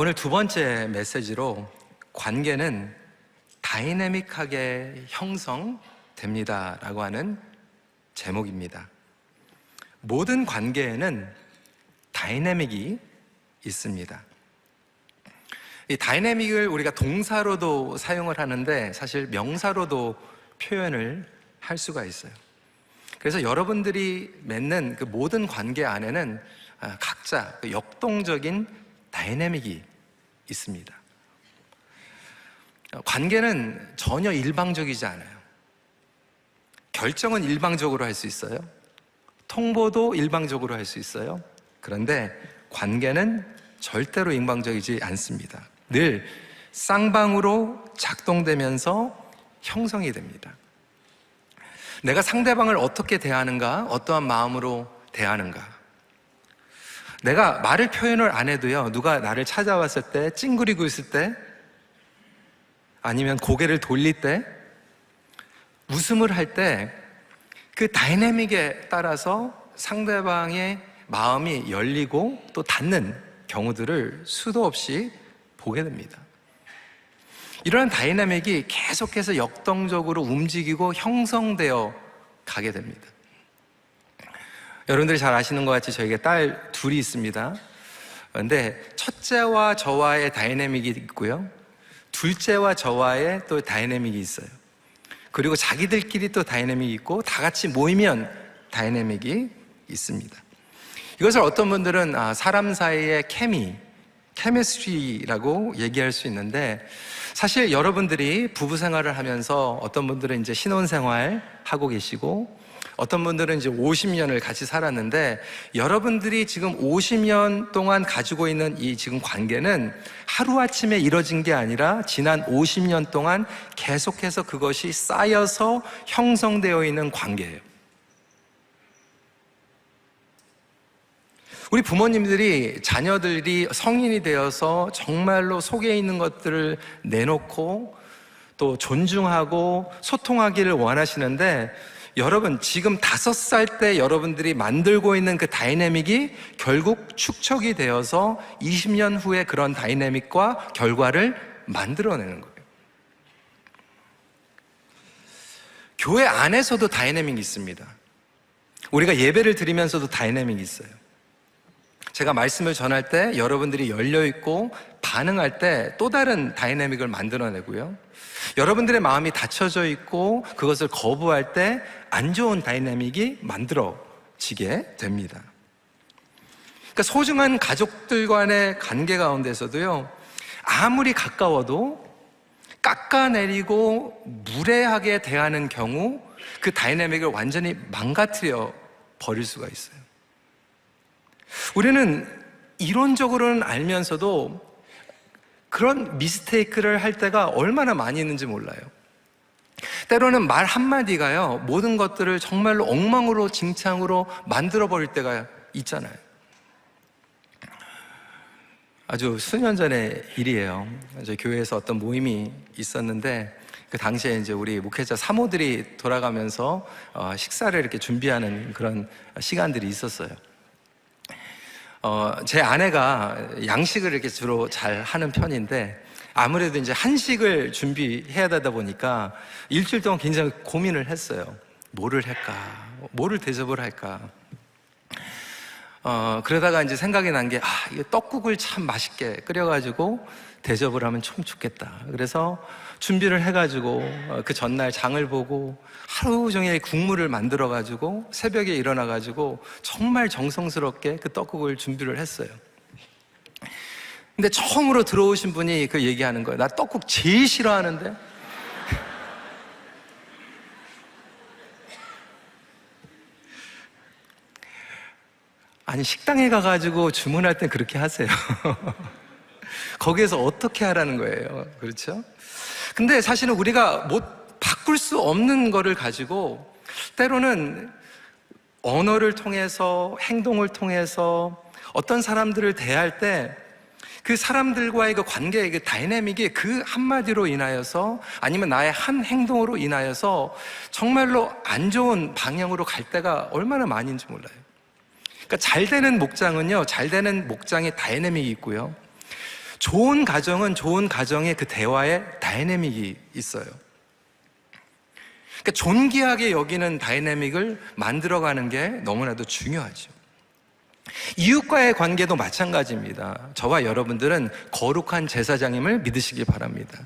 오늘 두 번째 메시지로 관계는 다이내믹하게 형성됩니다 라고 하는 제목입니다. 모든 관계에는 다이내믹이 있습니다. 이 다이내믹을 우리가 동사로도 사용을 하는데 사실 명사로도 표현을 할 수가 있어요. 그래서 여러분들이 맺는 그 모든 관계 안에는 각자 역동적인 다이내믹이 있습니다. 관계는 전혀 일방적이지 않아요. 결정은 일방적으로 할 수 있어요. 통보도 일방적으로 할 수 있어요. 그런데 관계는 절대로 일방적이지 않습니다. 늘 쌍방으로 작동되면서 형성이 됩니다. 내가 상대방을 어떻게 대하는가, 어떠한 마음으로 대하는가. 내가 말을 표현을 안 해도요, 누가 나를 찾아왔을 때, 찡그리고 있을 때, 아니면 고개를 돌릴 때, 웃음을 할 때, 그 다이내믹에 따라서 상대방의 마음이 열리고 또 닫는 경우들을 수도 없이 보게 됩니다. 이러한 다이내믹이 계속해서 역동적으로 움직이고 형성되어 가게 됩니다. 여러분들이 잘 아시는 것 같이 저에게 딸 둘이 있습니다. 그런데 첫째와 저와의 다이내믹이 있고요, 둘째와 저와의 또 다이내믹이 있어요. 그리고 자기들끼리 또 다이내믹이 있고 다 같이 모이면 다이내믹이 있습니다. 이것을 어떤 분들은 사람 사이의 케미스트리라고 얘기할 수 있는데, 사실 여러분들이 부부 생활을 하면서 어떤 분들은 이제 신혼생활 하고 계시고 어떤 분들은 이제 50년을 같이 살았는데, 여러분들이 지금 50년 동안 가지고 있는 이 지금 관계는 하루아침에 이뤄진 게 아니라 지난 50년 동안 계속해서 그것이 쌓여서 형성되어 있는 관계예요. 우리 부모님들이 자녀들이 성인이 되어서 정말로 속에 있는 것들을 내놓고 또 존중하고 소통하기를 원하시는데, 여러분 지금 5살 때 여러분들이 만들고 있는 그 다이내믹이 결국 축적이 되어서 20년 후에 그런 다이내믹과 결과를 만들어내는 거예요. 교회 안에서도 다이내믹이 있습니다. 우리가 예배를 드리면서도 다이내믹이 있어요. 제가 말씀을 전할 때 여러분들이 열려있고 반응할 때 또 다른 다이내믹을 만들어내고요, 여러분들의 마음이 닫혀져 있고 그것을 거부할 때 안 좋은 다이내믹이 만들어지게 됩니다. 그러니까 소중한 가족들 간의 관계 가운데서도요, 아무리 가까워도 깎아내리고 무례하게 대하는 경우 그 다이내믹을 완전히 망가뜨려 버릴 수가 있어요. 우리는 이론적으로는 알면서도 그런 미스테이크를 할 때가 얼마나 많이 있는지 몰라요. 때로는 말 한마디가요, 모든 것들을 정말로 엉망으로 진창으로 만들어버릴 때가 있잖아요. 아주 수년 전의 일이에요. 저희 교회에서 어떤 모임이 있었는데, 그 당시에 이제 우리 목회자 사모들이 돌아가면서 식사를 이렇게 준비하는 그런 시간들이 있었어요. 제 아내가 양식을 이렇게 주로 잘 하는 편인데, 아무래도 이제 한식을 준비해야 되다 보니까 일주일 동안 굉장히 고민을 했어요. 뭐를 할까? 뭐를 대접을 할까? 그러다가 이제 생각이 난 게, 이거 떡국을 참 맛있게 끓여가지고 대접을 하면 참 좋겠다. 그래서 준비를 해가지고 그 전날 장을 보고 하루 종일 국물을 만들어가지고 새벽에 일어나가지고 정말 정성스럽게 그 떡국을 준비를 했어요. 근데 처음으로 들어오신 분이 그 얘기하는 거예요. 나 떡국 제일 싫어하는데. 아니, 식당에 가가지고 주문할 땐 그렇게 하세요. 거기에서 어떻게 하라는 거예요. 그렇죠? 근데 사실은 우리가 바꿀 수 없는 거를 가지고 때로는 언어를 통해서, 행동을 통해서 어떤 사람들을 대할 때 그 사람들과의 그 관계의 그 다이내믹이 그 한마디로 인하여서, 아니면 나의 한 행동으로 인하여서 정말로 안 좋은 방향으로 갈 때가 얼마나 많은지 몰라요. 그러니까 잘 되는 목장은요, 잘 되는 목장에 다이내믹이 있고요, 좋은 가정은 좋은 가정의 그 대화에 다이내믹이 있어요. 그러니까 존귀하게 여기는 다이내믹을 만들어가는 게 너무나도 중요하죠. 이웃과의 관계도 마찬가지입니다. 저와 여러분들은 거룩한 제사장임을 믿으시기 바랍니다.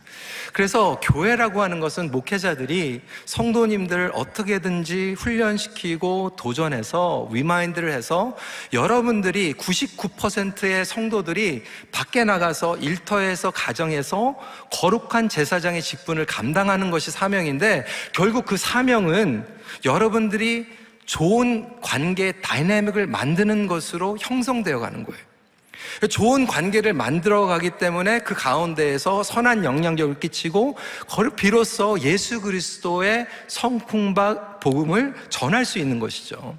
그래서 교회라고 하는 것은 목회자들이 성도님들을 어떻게든지 훈련시키고 도전해서 리마인드를 해서 여러분들이 99%의 성도들이 밖에 나가서 일터에서 가정에서 거룩한 제사장의 직분을 감당하는 것이 사명인데, 결국 그 사명은 여러분들이 좋은 관계의 다이내믹을 만드는 것으로 형성되어 가는 거예요. 좋은 관계를 만들어 가기 때문에 그 가운데에서 선한 영향력을 끼치고 비로소 예수 그리스도의 성품과 복음을 전할 수 있는 것이죠.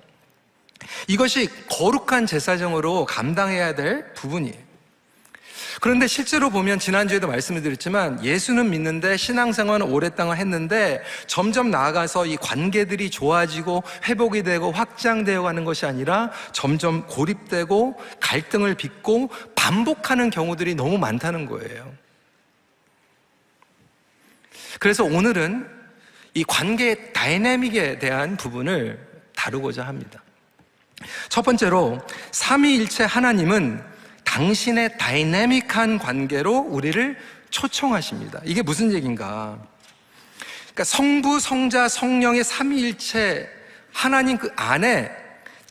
이것이 거룩한 제사장으로 감당해야 될 부분이에요. 그런데 실제로 보면 지난주에도 말씀을 드렸지만 예수는 믿는데 신앙생활은 오랫동안 했는데 점점 나아가서 이 관계들이 좋아지고 회복이 되고 확장되어 가는 것이 아니라 점점 고립되고 갈등을 빚고 반복하는 경우들이 너무 많다는 거예요. 그래서 오늘은 이 관계의 다이내믹에 대한 부분을 다루고자 합니다. 첫 번째로 삼위일체 하나님은 당신의 다이내믹한 관계로 우리를 초청하십니다. 이게 무슨 얘기인가? 그러니까 성부, 성자, 성령의 삼위일체 하나님 그 안에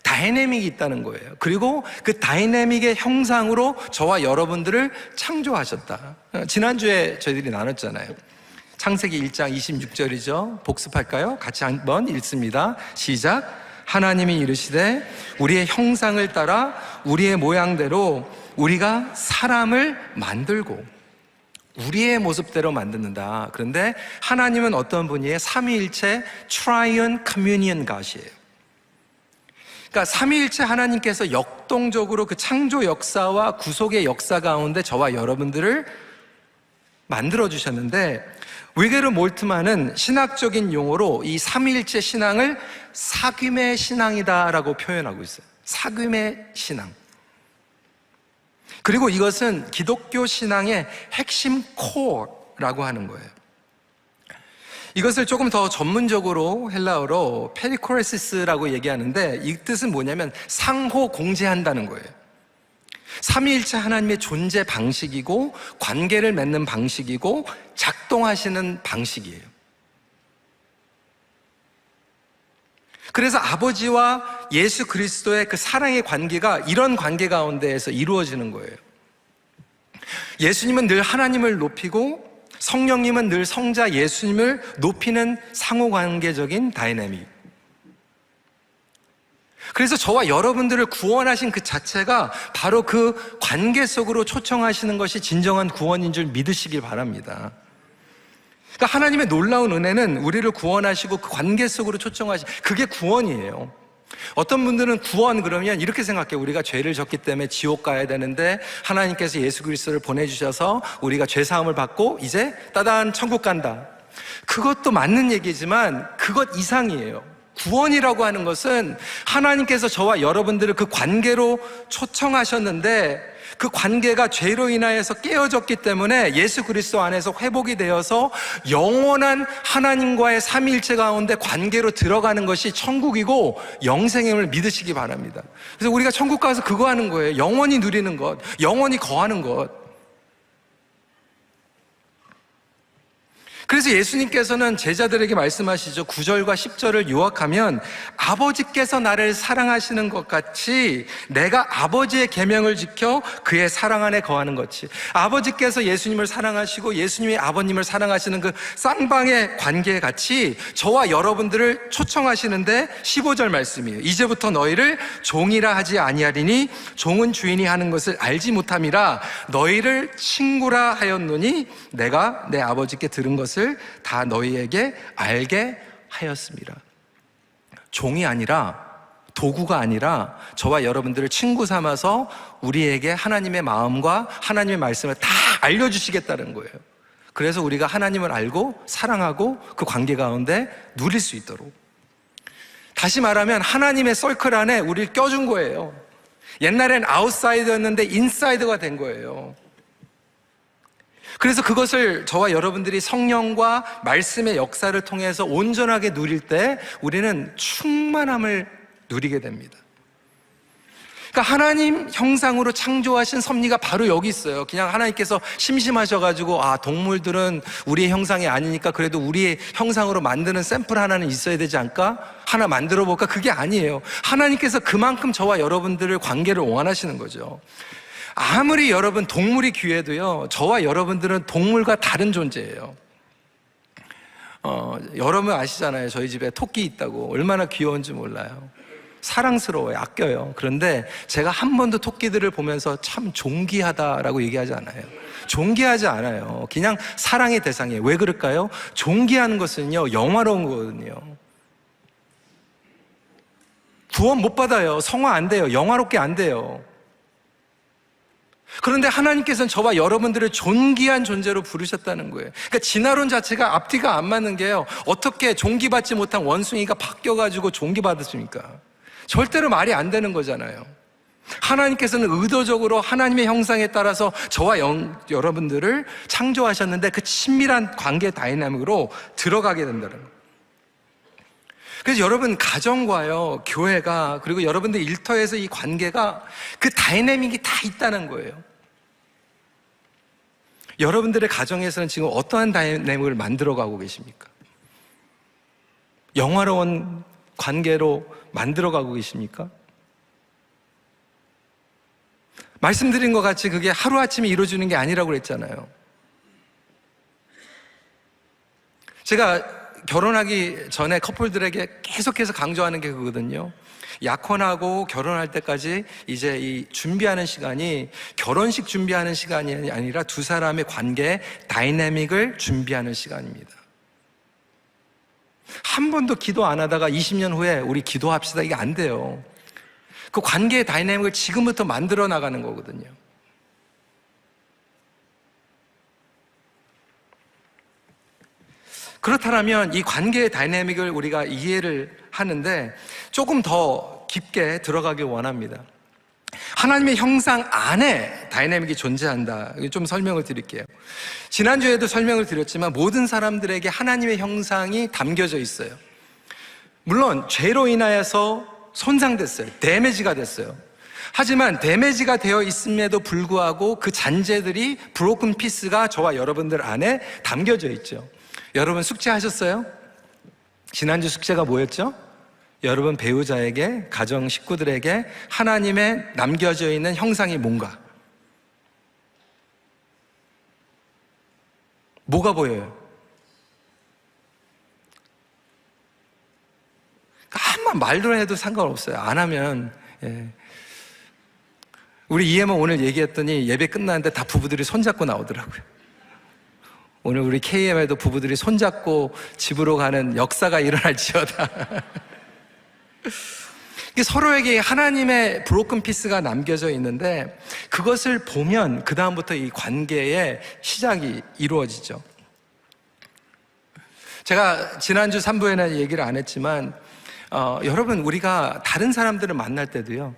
다이내믹이 있다는 거예요. 그리고 그 다이내믹의 형상으로 저와 여러분들을 창조하셨다. 지난주에 저희들이 나눴잖아요. 창세기 1장 26절이죠. 복습할까요? 같이 한번 읽습니다. 시작. 하나님이 이르시되 우리의 형상을 따라 우리의 모양대로 우리가 사람을 만들고 우리의 모습대로 만든다. 그런데 하나님은 어떤 분이에요? 삼위일체 Triune Communion God이에요. 그러니까 삼위일체 하나님께서 역동적으로 그 창조 역사와 구속의 역사 가운데 저와 여러분들을 만들어주셨는데, 위게르 몰트만은 신학적인 용어로 이 삼위일체 신앙을 사귐의 신앙이다라고 표현하고 있어요. 사귐의 신앙. 그리고 이것은 기독교 신앙의 핵심 코어라고 하는 거예요. 이것을 조금 더 전문적으로 헬라어로 페리코레시스라고 얘기하는데, 이 뜻은 뭐냐면 상호 공재한다는 거예요. 삼위일체 하나님의 존재 방식이고 관계를 맺는 방식이고 작동하시는 방식이에요. 그래서 아버지와 예수 그리스도의 그 사랑의 관계가 이런 관계 가운데에서 이루어지는 거예요. 예수님은 늘 하나님을 높이고 성령님은 늘 성자 예수님을 높이는 상호관계적인 다이내믹. 그래서 저와 여러분들을 구원하신 그 자체가 바로 그 관계 속으로 초청하시는 것이 진정한 구원인 줄 믿으시길 바랍니다. 그러니까 하나님의 놀라운 은혜는 우리를 구원하시고 그 관계 속으로 그게 구원이에요. 어떤 분들은 구원 그러면 이렇게 생각해요. 우리가 죄를 졌기 때문에 지옥 가야 되는데 하나님께서 예수 그리스도를 보내주셔서 우리가 죄사함을 받고 이제 따단 천국 간다. 그것도 맞는 얘기지만 그것 이상이에요. 구원이라고 하는 것은 하나님께서 저와 여러분들을 그 관계로 초청하셨는데, 그 관계가 죄로 인하여서 깨어졌기 때문에 예수 그리스도 안에서 회복이 되어서 영원한 하나님과의 삼위일체 가운데 관계로 들어가는 것이 천국이고 영생임을 믿으시기 바랍니다. 그래서 우리가 천국 가서 그거 하는 거예요. 영원히 누리는 것, 영원히 거하는 것. 그래서 예수님께서는 제자들에게 말씀하시죠. 9절과 10절을 요약하면 아버지께서 나를 사랑하시는 것 같이 내가 아버지의 계명을 지켜 그의 사랑 안에 거하는 것이, 아버지께서 예수님을 사랑하시고 예수님이 아버님을 사랑하시는 그 쌍방의 관계 같이 저와 여러분들을 초청하시는데 15절 말씀이에요. 이제부터 너희를 종이라 하지 아니하리니 종은 주인이 하는 것을 알지 못함이라 너희를 친구라 하였노니 내가 내 아버지께 들은 것을 다 너희에게 알게 하였습니다. 종이 아니라, 도구가 아니라 저와 여러분들을 친구 삼아서 우리에게 하나님의 마음과 하나님의 말씀을 다 알려주시겠다는 거예요. 그래서 우리가 하나님을 알고 사랑하고 그 관계 가운데 누릴 수 있도록, 다시 말하면 하나님의 서클 안에 우리를 껴준 거예요. 옛날엔 아웃사이더였는데 인사이더가 된 거예요. 그래서 그것을 저와 여러분들이 성령과 말씀의 역사를 통해서 온전하게 누릴 때 우리는 충만함을 누리게 됩니다. 그러니까 하나님 형상으로 창조하신 섭리가 바로 여기 있어요. 그냥 하나님께서 심심하셔가지고 동물들은 우리의 형상이 아니니까 그래도 우리의 형상으로 만드는 샘플 하나는 있어야 되지 않을까? 하나 만들어 볼까? 그게 아니에요. 하나님께서 그만큼 저와 여러분들을 관계를 원하시는 거죠. 아무리 여러분 동물이 귀해도요, 저와 여러분들은 동물과 다른 존재예요. 여러분 아시잖아요. 저희 집에 토끼 있다고. 얼마나 귀여운지 몰라요. 사랑스러워요. 아껴요. 그런데 제가 한 번도 토끼들을 보면서 참 존귀하다라고 얘기하지 않아요. 존귀하지 않아요. 그냥 사랑의 대상이에요. 왜 그럴까요? 존귀하는 것은요, 영화로운 거거든요. 구원 못 받아요. 성화 안 돼요. 영화롭게 안 돼요. 그런데 하나님께서는 저와 여러분들을 존귀한 존재로 부르셨다는 거예요. 그러니까 진화론 자체가 앞뒤가 안 맞는 게요, 어떻게 존귀받지 못한 원숭이가 바뀌어가지고 존귀받으십니까? 절대로 말이 안 되는 거잖아요. 하나님께서는 의도적으로 하나님의 형상에 따라서 저와 여러분들을 창조하셨는데 그 친밀한 관계 다이나믹으로 들어가게 된다는 거예요. 그래서 여러분 가정과요, 교회가, 그리고 여러분들 일터에서 이 관계가 그 다이내믹이 다 있다는 거예요. 여러분들의 가정에서는 지금 어떠한 다이내믹을 만들어가고 계십니까? 영화로운 관계로 만들어가고 계십니까? 말씀드린 것 같이 그게 하루아침에 이루어지는 게 아니라고 그랬잖아요. 제가 결혼하기 전에 커플들에게 계속해서 강조하는 게 그거거든요. 약혼하고 결혼할 때까지 이제 이 준비하는 시간이 결혼식 준비하는 시간이 아니라 두 사람의 관계의 다이내믹을 준비하는 시간입니다. 한 번도 기도 안 하다가 20년 후에 우리 기도합시다, 이게 안 돼요. 그 관계의 다이내믹을 지금부터 만들어 나가는 거거든요. 그렇다면 이 관계의 다이내믹을 우리가 이해를 하는데 조금 더 깊게 들어가길 원합니다. 하나님의 형상 안에 다이내믹이 존재한다. 좀 설명을 드릴게요. 지난주에도 설명을 드렸지만 모든 사람들에게 하나님의 형상이 담겨져 있어요. 물론 죄로 인하여서 손상됐어요. 데미지가 됐어요. 하지만 데미지가 되어 있음에도 불구하고 그 잔재들이 브로큰 피스가 저와 여러분들 안에 담겨져 있죠. 여러분 숙제하셨어요? 지난주 숙제가 뭐였죠? 여러분 배우자에게, 가정 식구들에게 하나님의 남겨져 있는 형상이 뭔가? 뭐가 보여요? 한번 말로 해도 상관없어요. 안 하면. 우리 이해만 오늘 얘기했더니 예배 끝나는데 다 부부들이 손잡고 나오더라고요. 오늘 우리 KM에도 부부들이 손잡고 집으로 가는 역사가 일어날지어다. 서로에게 하나님의 브로큰 피스가 남겨져 있는데 그것을 보면 그 다음부터 이 관계의 시작이 이루어지죠. 제가 지난주 3부에는 얘기를 안 했지만 여러분 우리가 다른 사람들을 만날 때도요,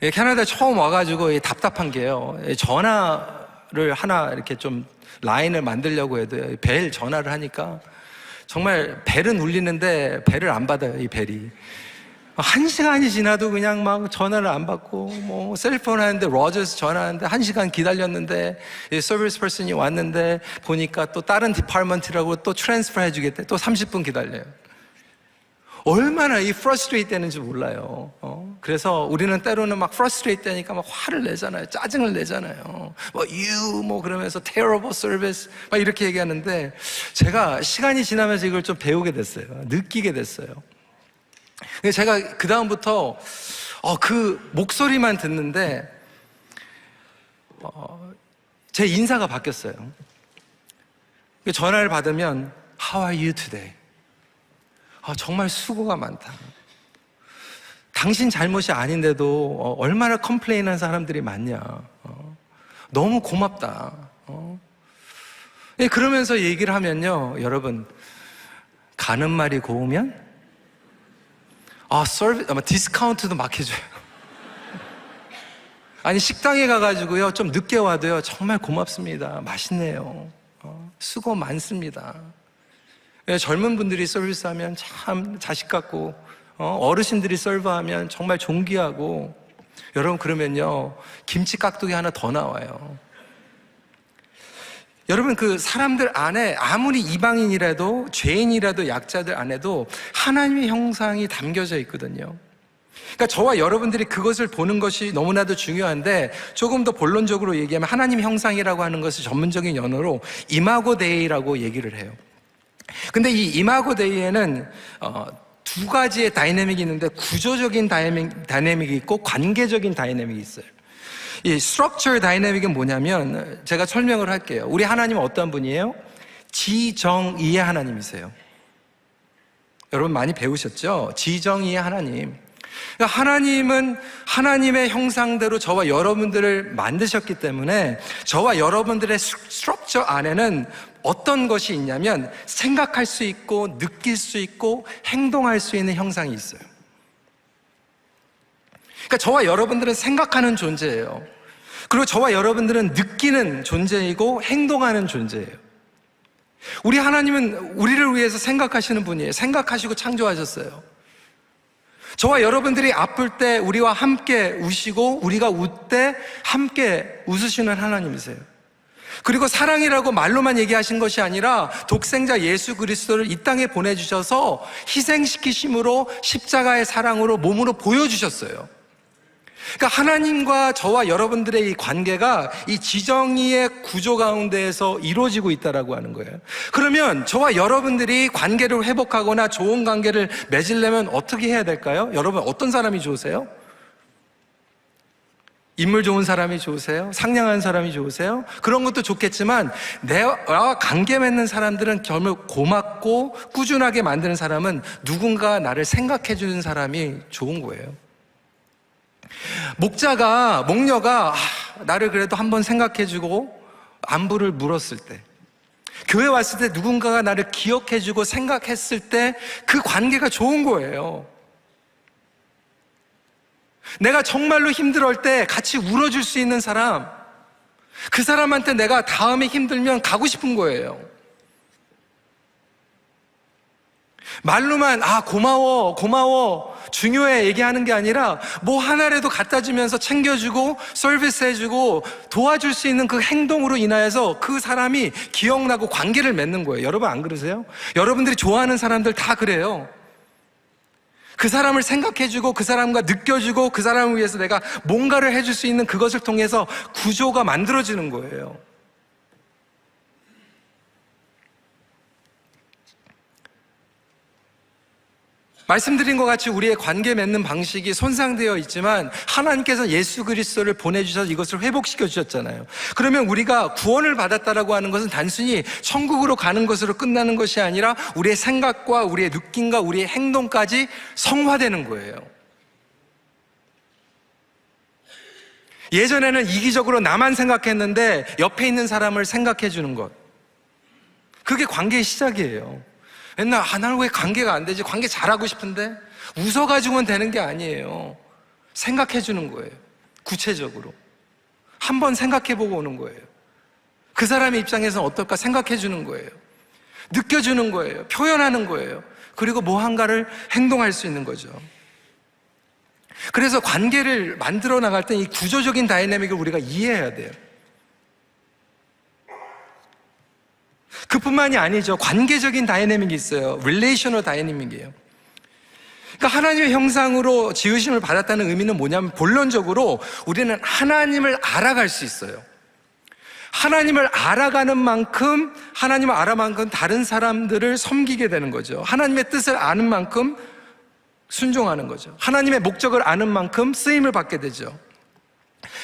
캐나다에 처음 와가지고 답답한 게요, 전화를 하나 이렇게 좀 라인을 만들려고 해도 벨 전화를 하니까 정말 벨은 울리는데 벨을 안 받아요. 이 벨이 1시간이 지나도 그냥 막 전화를 안 받고, 뭐 셀폰 하는데 로저스 전화하는데 1시간 기다렸는데 서비스 퍼슨이 왔는데 보니까 또 다른 디파트먼트라고 또 트랜스퍼 해주겠대. 또 30분 기다려요. 얼마나 이 프러스트레이트 되는지 몰라요. 그래서 우리는 때로는 막 프러스트레이트 되니까 막 화를 내잖아요. 짜증을 내잖아요. 뭐 그러면서 terrible service 막 이렇게 얘기하는데 제가 시간이 지나면서 이걸 좀 배우게 됐어요. 느끼게 됐어요. 제가 그 다음부터 그 목소리만 듣는데 제 인사가 바뀌었어요. 전화를 받으면 How are you today? 정말 수고가 많다. 당신 잘못이 아닌데도 얼마나 컴플레인하는 사람들이 많냐. 너무 고맙다. 그러면서 얘기를 하면요, 여러분 가는 말이 고우면 디스카운트도 막 해줘요. 아니, 식당에 가가지고요, 좀 늦게 와도요, 정말 고맙습니다. 맛있네요. 수고 많습니다. 젊은 분들이 서비스하면 참 자식 같고, 어르신들이 서브하면 정말 존귀하고, 여러분, 그러면요, 김치 깍두기 하나 더 나와요. 여러분, 그 사람들 안에 아무리 이방인이라도, 죄인이라도, 약자들 안에도 하나님의 형상이 담겨져 있거든요. 그러니까 저와 여러분들이 그것을 보는 것이 너무나도 중요한데, 조금 더 본론적으로 얘기하면 하나님 형상이라고 하는 것을 전문적인 언어로 이마고 데이라고 얘기를 해요. 근데 이 이마고 데이에는 두 가지의 다이내믹이 있는데, 구조적인 다이내믹이 있고 관계적인 다이내믹이 있어요. 이 스트럭처 다이내믹은 뭐냐면, 제가 설명을 할게요. 우리 하나님은 어떤 분이에요? 지정의의 하나님이세요. 여러분 많이 배우셨죠? 지정의의 하나님. 그러니까 하나님은 하나님의 형상대로 저와 여러분들을 만드셨기 때문에 저와 여러분들의 스트럭처 안에는 어떤 것이 있냐면, 생각할 수 있고 느낄 수 있고 행동할 수 있는 형상이 있어요. 그러니까 저와 여러분들은 생각하는 존재예요. 그리고 저와 여러분들은 느끼는 존재이고 행동하는 존재예요. 우리 하나님은 우리를 위해서 생각하시는 분이에요. 생각하시고 창조하셨어요. 저와 여러분들이 아플 때 우리와 함께 우시고, 우리가 웃 때 함께 웃으시는 하나님이세요. 그리고 사랑이라고 말로만 얘기하신 것이 아니라 독생자 예수 그리스도를 이 땅에 보내주셔서 희생시키심으로, 십자가의 사랑으로 몸으로 보여주셨어요. 그러니까 하나님과 저와 여러분들의 이 관계가 이 지정의의 구조 가운데에서 이루어지고 있다라고 하는 거예요. 그러면 저와 여러분들이 관계를 회복하거나 좋은 관계를 맺으려면 어떻게 해야 될까요? 여러분, 어떤 사람이 좋으세요? 인물 좋은 사람이 좋으세요? 상냥한 사람이 좋으세요? 그런 것도 좋겠지만, 내가 관계 맺는 사람들은 결국 고맙고 꾸준하게 만드는 사람은 누군가 나를 생각해 주는 사람이 좋은 거예요. 목녀가 나를 그래도 한번 생각해주고 안부를 물었을 때, 교회 왔을 때 누군가가 나를 기억해주고 생각했을 때 그 관계가 좋은 거예요. 내가 정말로 힘들어할 때 같이 울어줄 수 있는 사람, 그 사람한테 내가 다음에 힘들면 가고 싶은 거예요. 말로만 고마워 중요해 얘기하는 게 아니라, 뭐 하나라도 갖다 주면서 챙겨주고 서비스해주고 도와줄 수 있는 그 행동으로 인하여서 그 사람이 기억나고 관계를 맺는 거예요. 여러분 안 그러세요? 여러분들이 좋아하는 사람들 다 그래요. 그 사람을 생각해주고 그 사람과 느껴주고 그 사람을 위해서 내가 뭔가를 해줄 수 있는 그것을 통해서 구조가 만들어지는 거예요. 말씀드린 것 같이 우리의 관계 맺는 방식이 손상되어 있지만, 하나님께서 예수 그리스도를 보내주셔서 이것을 회복시켜 주셨잖아요. 그러면 우리가 구원을 받았다라고 하는 것은 단순히 천국으로 가는 것으로 끝나는 것이 아니라 우리의 생각과 우리의 느낌과 우리의 행동까지 성화되는 거예요. 예전에는 이기적으로 나만 생각했는데 옆에 있는 사람을 생각해 주는 것, 그게 관계의 시작이에요. 맨날 나는 왜 관계가 안 되지? 관계 잘하고 싶은데? 웃어가지고는 되는 게 아니에요. 생각해 주는 거예요. 구체적으로 한번 생각해보고 오는 거예요. 그 사람의 입장에서는 어떨까 생각해 주는 거예요. 느껴주는 거예요. 표현하는 거예요. 그리고 무언가를 행동할 수 있는 거죠. 그래서 관계를 만들어 나갈 때 이 구조적인 다이내믹을 우리가 이해해야 돼요. 그뿐만이 아니죠. 관계적인 다이내믹이 있어요. 릴레이셔널 다이내믹이에요. 그러니까 하나님의 형상으로 지으심을 받았다는 의미는 뭐냐면, 본론적으로 우리는 하나님을 알아갈 수 있어요. 하나님을 알아가는 만큼, 하나님을 알아가는 만큼 다른 사람들을 섬기게 되는 거죠. 하나님의 뜻을 아는 만큼 순종하는 거죠. 하나님의 목적을 아는 만큼 쓰임을 받게 되죠.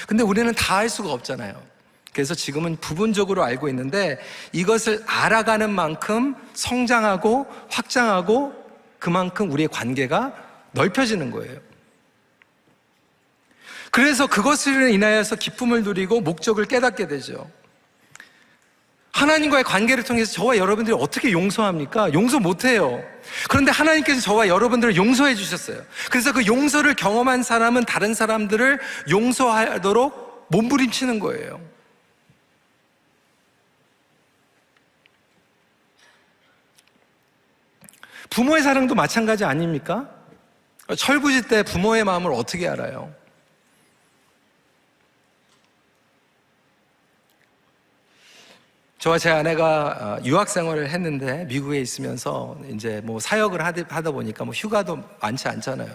근데 우리는 다 알 수가 없잖아요. 그래서 지금은 부분적으로 알고 있는데, 이것을 알아가는 만큼 성장하고 확장하고 그만큼 우리의 관계가 넓혀지는 거예요. 그래서 그것으로 인하여서 기쁨을 누리고 목적을 깨닫게 되죠. 하나님과의 관계를 통해서 저와 여러분들이 어떻게 용서합니까? 용서 못해요. 그런데 하나님께서 저와 여러분들을 용서해 주셨어요. 그래서 그 용서를 경험한 사람은 다른 사람들을 용서하도록 몸부림치는 거예요. 부모의 사랑도 마찬가지 아닙니까? 철부지 때 부모의 마음을 어떻게 알아요? 저와 제 아내가 유학 생활을 했는데 미국에 있으면서 이제 뭐 사역을 하다 보니까 뭐 휴가도 많지 않잖아요.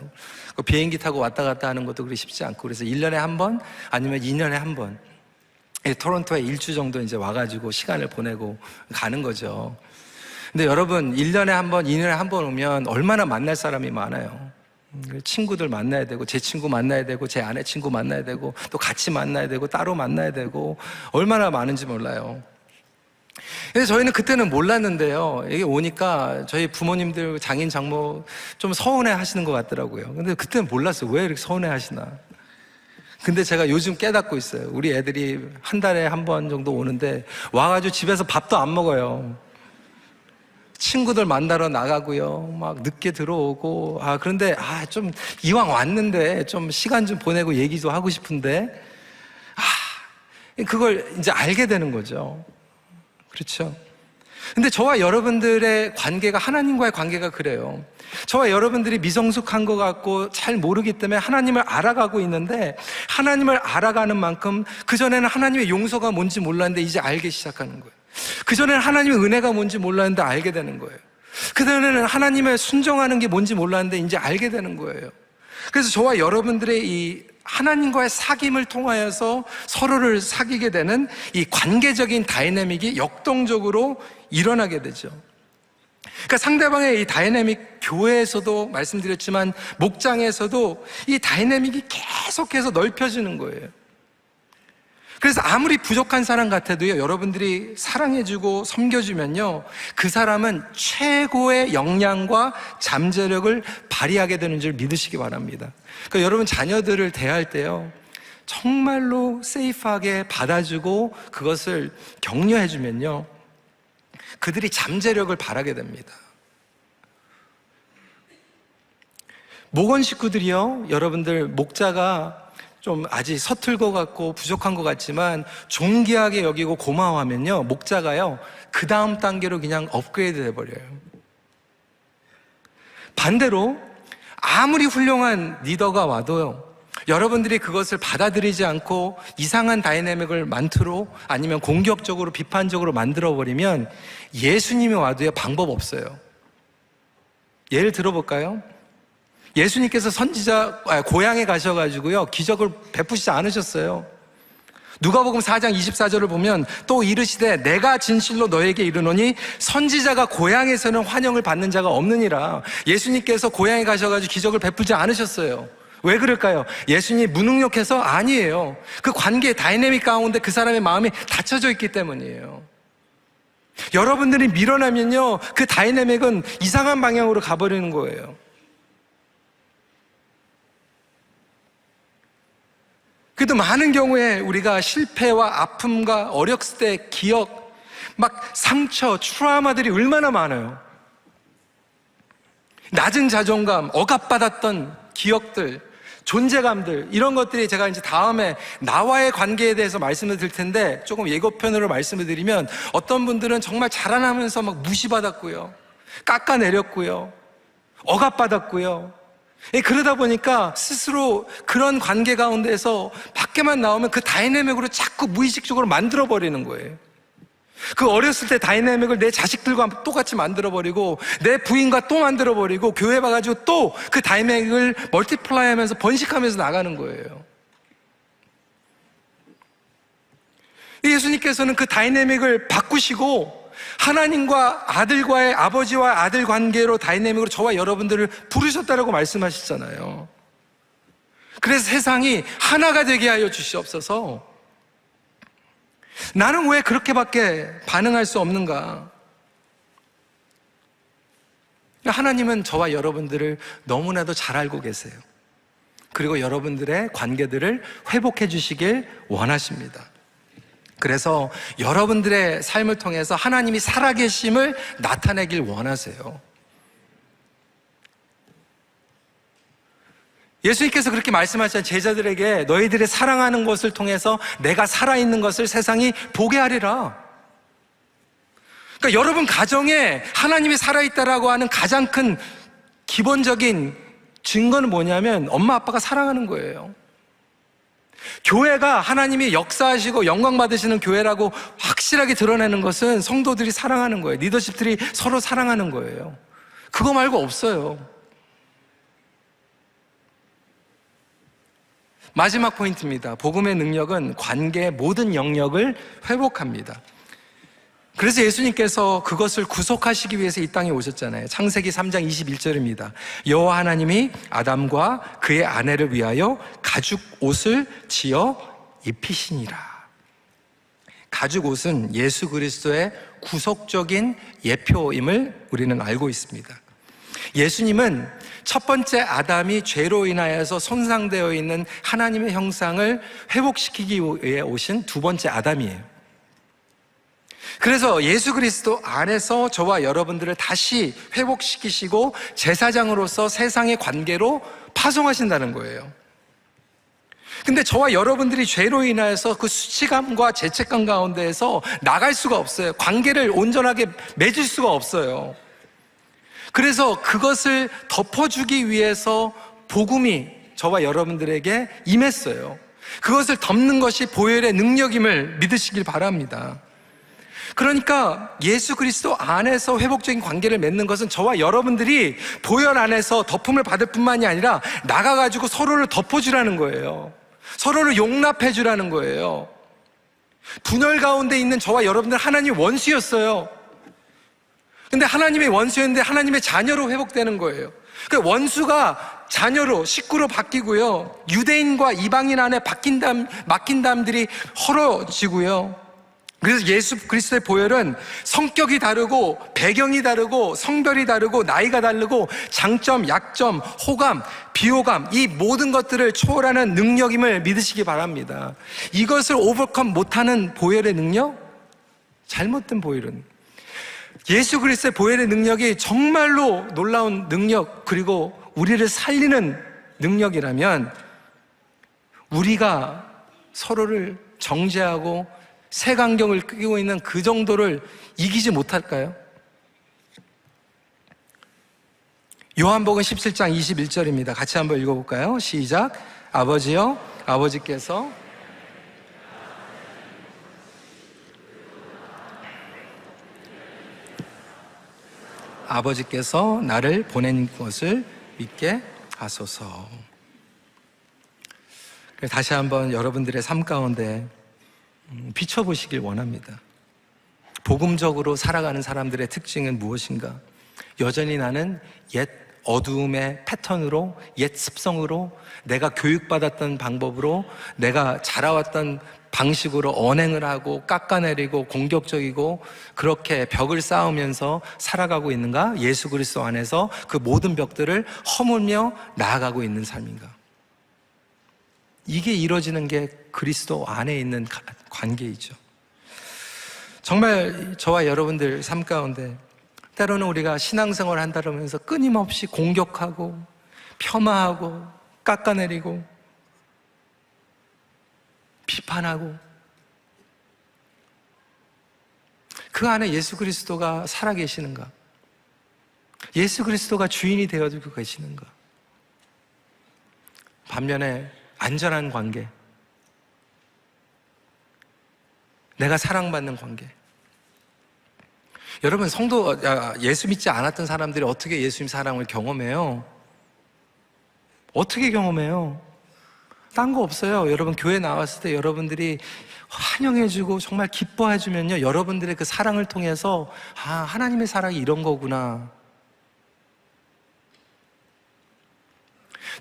비행기 타고 왔다 갔다 하는 것도 그리 쉽지 않고 그래서 1년에 한 번 아니면 2년에 한 번 토론토에 일주 정도 이제 와가지고 시간을 보내고 가는 거죠. 근데 여러분 1년에 한 번, 2년에 한 번 오면 얼마나 만날 사람이 많아요. 친구들 만나야 되고 제 친구 만나야 되고 제 아내 친구 만나야 되고 또 같이 만나야 되고 따로 만나야 되고 얼마나 많은지 몰라요. 근데 저희는 그때는 몰랐는데요. 여기 오니까 저희 부모님들 장인 장모 좀 서운해 하시는 것 같더라고요. 근데 그때는 몰랐어요. 왜 이렇게 서운해 하시나. 근데 제가 요즘 깨닫고 있어요. 우리 애들이 한 달에 한 번 정도 오는데 와가지고 집에서 밥도 안 먹어요. 친구들 만나러 나가고요. 막 늦게 들어오고. 그런데 좀 이왕 왔는데 좀 시간 좀 보내고 얘기도 하고 싶은데 그걸 이제 알게 되는 거죠. 그렇죠. 근데 저와 여러분들의 관계가 하나님과의 관계가 그래요. 저와 여러분들이 미성숙한 것 같고 잘 모르기 때문에 하나님을 알아가고 있는데 하나님을 알아가는 만큼 그전에는 하나님의 용서가 뭔지 몰랐는데 이제 알기 시작하는 거예요. 그전에는 하나님의 은혜가 뭔지 몰랐는데 알게 되는 거예요. 그전에는 하나님의 순종하는 게 뭔지 몰랐는데 이제 알게 되는 거예요. 그래서 저와 여러분들의 이 하나님과의 사귐을 통하여서 서로를 사귀게 되는 이 관계적인 다이내믹이 역동적으로 일어나게 되죠. 그러니까 상대방의 이 다이내믹, 교회에서도 말씀드렸지만 목장에서도 이 다이내믹이 계속해서 넓혀지는 거예요. 그래서 아무리 부족한 사람 같아도요, 여러분들이 사랑해주고 섬겨주면요, 그 사람은 최고의 역량과 잠재력을 발휘하게 되는 줄 믿으시기 바랍니다. 그러니까 여러분 자녀들을 대할 때요, 정말로 세이프하게 받아주고 그것을 격려해주면요, 그들이 잠재력을 발하게 됩니다. 목원 식구들이요, 여러분들 목자가 좀 아직 서툴 것 같고 부족한 것 같지만 존귀하게 여기고 고마워하면요, 목자가요 그 다음 단계로 그냥 업그레이드 돼버려요. 반대로 아무리 훌륭한 리더가 와도요, 여러분들이 그것을 받아들이지 않고 이상한 다이내믹을 만들어 아니면 공격적으로 비판적으로 만들어버리면 예수님이 와도요 방법 없어요. 예를 들어볼까요? 예수님께서 고향에 가셔가지고요 기적을 베푸시지 않으셨어요. 누가복음 4장 24절을 보면 또 이르시되 내가 진실로 너에게 이르노니 선지자가 고향에서는 환영을 받는 자가 없느니라. 예수님께서 고향에 가셔가지고 기적을 베풀지 않으셨어요. 왜 그럴까요? 예수님이 무능력해서? 아니에요. 그 관계의 다이내믹 가운데 그 사람의 마음이 닫혀져 있기 때문이에요. 여러분들이 밀어내면요 그 다이내믹은 이상한 방향으로 가버리는 거예요. 그래도 많은 경우에 우리가 실패와 아픔과 어렸을 때 기억, 막 상처, 트라우마들이 얼마나 많아요. 낮은 자존감, 억압받았던 기억들, 존재감들, 이런 것들이 제가 이제 다음에 나와의 관계에 대해서 말씀을 드릴 텐데 조금 예고편으로 말씀을 드리면 어떤 분들은 정말 자라나면서 막 무시받았고요, 깎아내렸고요, 억압받았고요. 그러다 보니까 스스로 그런 관계 가운데서 밖에만 나오면 그 다이내믹으로 자꾸 무의식적으로 만들어버리는 거예요. 그 어렸을 때 다이내믹을 내 자식들과 똑같이 만들어버리고 내 부인과 또 만들어버리고 교회 봐가지고 또 그 다이내믹을 멀티플라이 하면서 번식하면서 나가는 거예요. 예수님께서는 그 다이내믹을 바꾸시고 하나님과 아들과의 아버지와 아들 관계로 다이내믹으로 저와 여러분들을 부르셨다라고 말씀하시잖아요. 그래서 세상이 하나가 되게 하여 주시옵소서. 나는 왜 그렇게밖에 반응할 수 없는가? 하나님은 저와 여러분들을 너무나도 잘 알고 계세요. 그리고 여러분들의 관계들을 회복해 주시길 원하십니다. 그래서 여러분들의 삶을 통해서 하나님이 살아계심을 나타내길 원하세요. 예수님께서 그렇게 말씀하셨잖아요. 제자들에게 너희들이 사랑하는 것을 통해서 내가 살아있는 것을 세상이 보게 하리라. 그러니까 여러분 가정에 하나님이 살아있다라고 하는 가장 큰 기본적인 증거는 뭐냐면 엄마 아빠가 사랑하는 거예요. 교회가 하나님이 역사하시고 영광 받으시는 교회라고 확실하게 드러내는 것은 성도들이 사랑하는 거예요. 리더십들이 서로 사랑하는 거예요. 그거 말고 없어요. 마지막 포인트입니다. 복음의 능력은 관계의 모든 영역을 회복합니다. 그래서 예수님께서 그것을 구속하시기 위해서 이 땅에 오셨잖아요. 창세기 3장 21절입니다. 여호와 하나님이 아담과 그의 아내를 위하여 가죽 옷을 지어 입히시니라. 가죽 옷은 예수 그리스도의 구속적인 예표임을 우리는 알고 있습니다. 예수님은 첫 번째 아담이 죄로 인하여서 손상되어 있는 하나님의 형상을 회복시키기 위해 오신 두 번째 아담이에요. 그래서 예수 그리스도 안에서 저와 여러분들을 다시 회복시키시고 제사장으로서 세상의 관계로 파송하신다는 거예요. 근데 저와 여러분들이 죄로 인하여서 그 수치감과 죄책감 가운데에서 나갈 수가 없어요. 관계를 온전하게 맺을 수가 없어요. 그래서 그것을 덮어주기 위해서 복음이 저와 여러분들에게 임했어요. 그것을 덮는 것이 보혈의 능력임을 믿으시길 바랍니다. 그러니까 예수 그리스도 안에서 회복적인 관계를 맺는 것은 저와 여러분들이 보혈 안에서 덮음을 받을 뿐만이 아니라 나가가지고 서로를 덮어주라는 거예요. 서로를 용납해주라는 거예요. 분열 가운데 있는 저와 여러분들 하나님의 원수였어요. 근데 하나님의 원수였는데 하나님의 자녀로 회복되는 거예요. 그러니까 원수가 자녀로 식구로 바뀌고요. 유대인과 이방인 안에 맡긴 담들이 헐어지고요. 그래서 예수 그리스도의 보혈은 성격이 다르고 배경이 다르고 성별이 다르고 나이가 다르고 장점, 약점, 호감, 비호감 이 모든 것들을 초월하는 능력임을 믿으시기 바랍니다. 이것을 오버컴 못하는 보혈의 능력? 잘못된 보혈은 예수 그리스도의 보혈의 능력이 정말로 놀라운 능력 그리고 우리를 살리는 능력이라면 우리가 서로를 정죄하고 색안경을 끼고 있는 그 정도를 이기지 못할까요? 요한복음 17장 21절입니다. 같이 한번 읽어볼까요? 시작. 아버지여, 아버지께서 나를 보낸 것을 믿게 하소서. 다시 한번 여러분들의 삶 가운데 비춰보시길 원합니다. 복음적으로 살아가는 사람들의 특징은 무엇인가? 여전히 나는 옛 어두움의 패턴으로, 옛 습성으로, 내가 교육받았던 방법으로, 내가 자라왔던 방식으로 언행을 하고 깎아내리고 공격적이고 그렇게 벽을 쌓으면서 살아가고 있는가? 예수 그리스도 안에서 그 모든 벽들을 허물며 나아가고 있는 삶인가? 이게 이루어지는 게 그리스도 안에 있는 관계이죠. 정말 저와 여러분들 삶 가운데 때로는 우리가 신앙생활을 한다면서 끊임없이 공격하고 폄하하고 깎아내리고 비판하고 그 안에 예수 그리스도가 살아계시는가? 예수 그리스도가 주인이 되어주고 계시는가? 반면에 안전한 관계, 내가 사랑받는 관계. 여러분 성도 예수 믿지 않았던 사람들이 어떻게 예수님 사랑을 경험해요? 어떻게 경험해요? 딴 거 없어요. 여러분 교회 나왔을 때 여러분들이 환영해주고 정말 기뻐해주면요 여러분들의 그 사랑을 통해서 하나님의 사랑이 이런 거구나.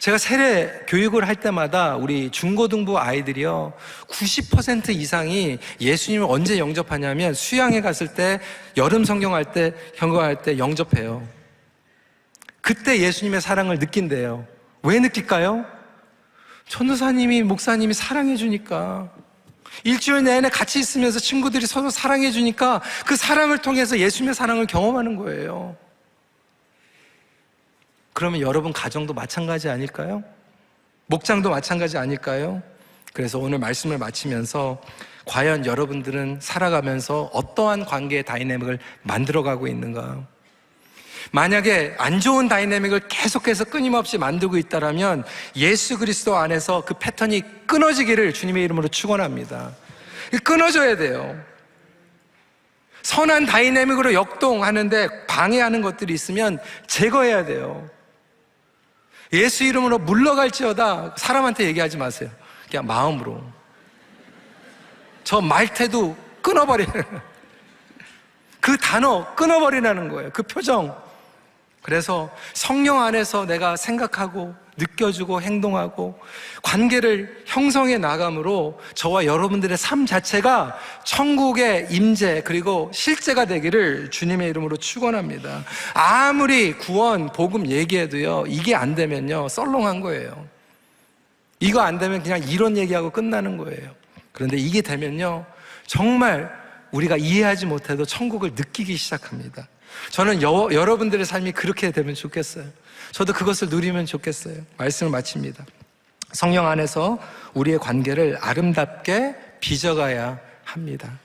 제가 세례 교육을 할 때마다 우리 중고등부 아이들이요 90% 이상이 예수님을 언제 영접하냐면 수양회 갔을 때 여름 성경할 때 경건할 때 영접해요. 그때 예수님의 사랑을 느낀대요. 왜 느낄까요? 전도사님이 목사님이 사랑해 주니까. 일주일 내내 같이 있으면서 친구들이 서로 사랑해 주니까 그 사랑을 통해서 예수님의 사랑을 경험하는 거예요. 그러면 여러분 가정도 마찬가지 아닐까요? 목장도 마찬가지 아닐까요? 그래서 오늘 말씀을 마치면서 과연 여러분들은 살아가면서 어떠한 관계의 다이내믹을 만들어가고 있는가? 만약에 안 좋은 다이내믹을 계속해서 끊임없이 만들고 있다면 예수 그리스도 안에서 그 패턴이 끊어지기를 주님의 이름으로 축원합니다. 끊어져야 돼요. 선한 다이내믹으로 역동하는데 방해하는 것들이 있으면 제거해야 돼요. 예수 이름으로 물러갈지어다 사람한테 얘기하지 마세요. 그냥 마음으로. 저 말태도 끊어버리는, 그 단어 끊어버리라는 거예요. 그 표정. 그래서 성령 안에서 내가 생각하고 느껴주고 행동하고 관계를 형성해 나감으로 저와 여러분들의 삶 자체가 천국의 임재 그리고 실제가 되기를 주님의 이름으로 축원합니다. 아무리 구원, 복음 얘기해도요, 이게 안 되면요 썰렁한 거예요. 이거 안 되면 그냥 이런 얘기하고 끝나는 거예요. 그런데 이게 되면요 정말 우리가 이해하지 못해도 천국을 느끼기 시작합니다. 저는 여러분들의 삶이 그렇게 되면 좋겠어요. 저도 그것을 누리면 좋겠어요. 말씀을 마칩니다. 성령 안에서 우리의 관계를 아름답게 빚어가야 합니다.